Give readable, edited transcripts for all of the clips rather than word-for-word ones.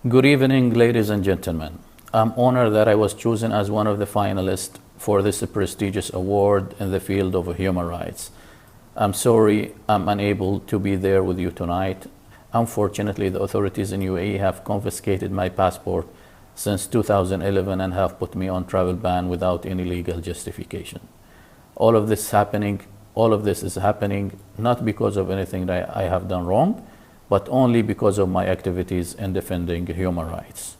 Good evening, ladies and gentlemen. I'm honored that I was chosen as one of the finalists for this prestigious award in the field of human rights. I'm sorry I'm unable to be there with you tonight. Unfortunately, the authorities in UAE have confiscated my passport since 2011 and have put me on travel ban without any legal justification. All of this is happening not because of anything that I have done wrong, but only because of my activities in defending human rights.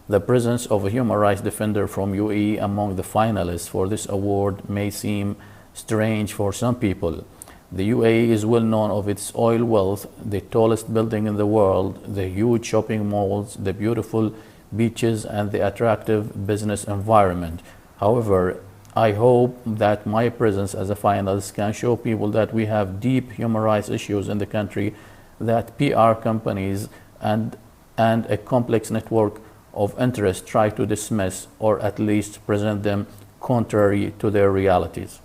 The presence of a human rights defender from UAE among the finalists for this award may seem strange for some people. The UAE is well known of its oil wealth, the tallest building in the world, the huge shopping malls, the beautiful beaches, and the attractive business environment. However, I hope that my presence as a finalist can show people that we have deep human rights issues in the country that PR companies and a complex network of interest try to dismiss or at least present them contrary to their realities.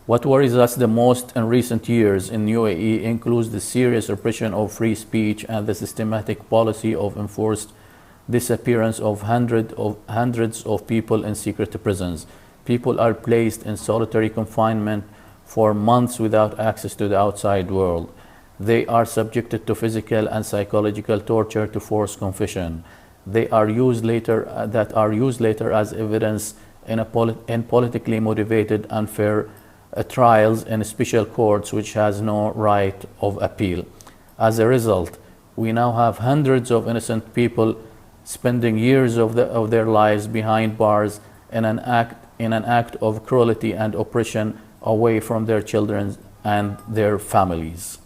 What worries us the most in recent years in UAE includes the serious repression of free speech and the systematic policy of enforced disappearance of hundreds of people in secret prisons. People are placed in solitary confinement for months without access to the outside world. They are subjected to physical and psychological torture to force confession. That are used later as evidence in politically motivated unfair trials in special courts which has no right of appeal. As a result, we now have hundreds of innocent people spending years of their lives behind bars in an act of cruelty and oppression away from their children and their families.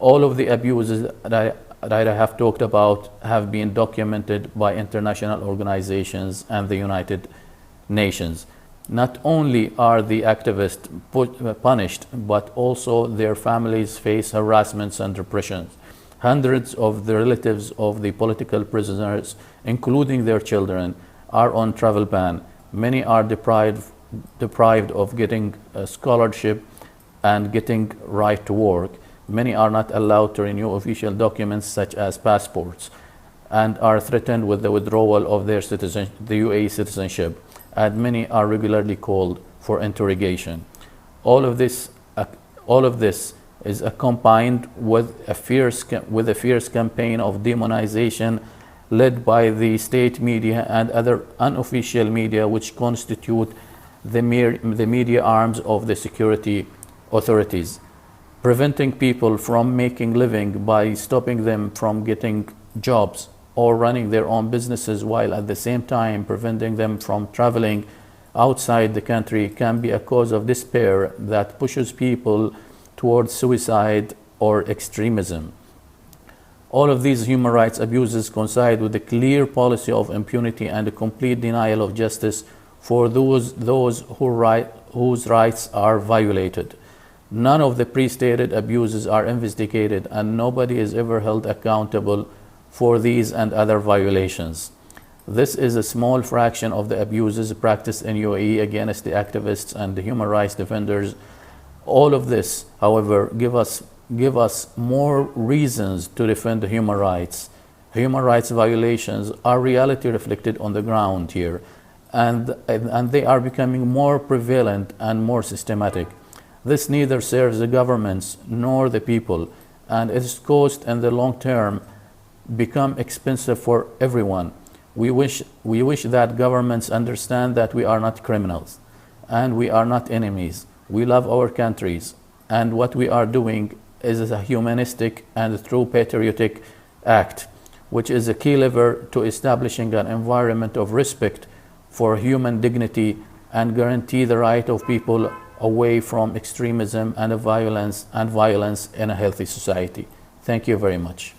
All of the abuses that I have talked about have been documented by international organizations and the United Nations. Not only are the activists punished, but also their families face harassments and repressions. Hundreds of the relatives of the political prisoners, including their children, are on travel ban. Many are deprived of getting a scholarship and getting right to work. Many are not allowed to renew official documents such as passports and are threatened with the withdrawal of their the UAE citizenship, and many are regularly called for interrogation. All of this is accompanied with a fierce campaign of demonization led by the state media and other unofficial media, which constitute the media arms of the security authorities, preventing people from making living by stopping them from getting jobs or running their own businesses, while at the same time preventing them from traveling outside the country, can be a cause of despair that pushes people towards suicide or extremism. All of these human rights abuses coincide with a clear policy of impunity and a complete denial of justice for those whose rights are violated. None of the pre-stated abuses are investigated, and nobody is ever held accountable for these and other violations. This is a small fraction of the abuses practiced in UAE against the activists and the human rights defenders. All of this, however, give us more reasons to defend the human rights. Human rights violations are reality reflected on the ground here, and they are becoming more prevalent and more systematic. This neither serves the governments nor the people, and its cost in the long term become expensive for everyone. We wish that governments understand that we are not criminals and we are not enemies. We love our countries, and what we are doing is a humanistic and true patriotic act, which is a key lever to establishing an environment of respect for human dignity and guarantee the right of people away from extremism and violence in a healthy society. Thank you very much.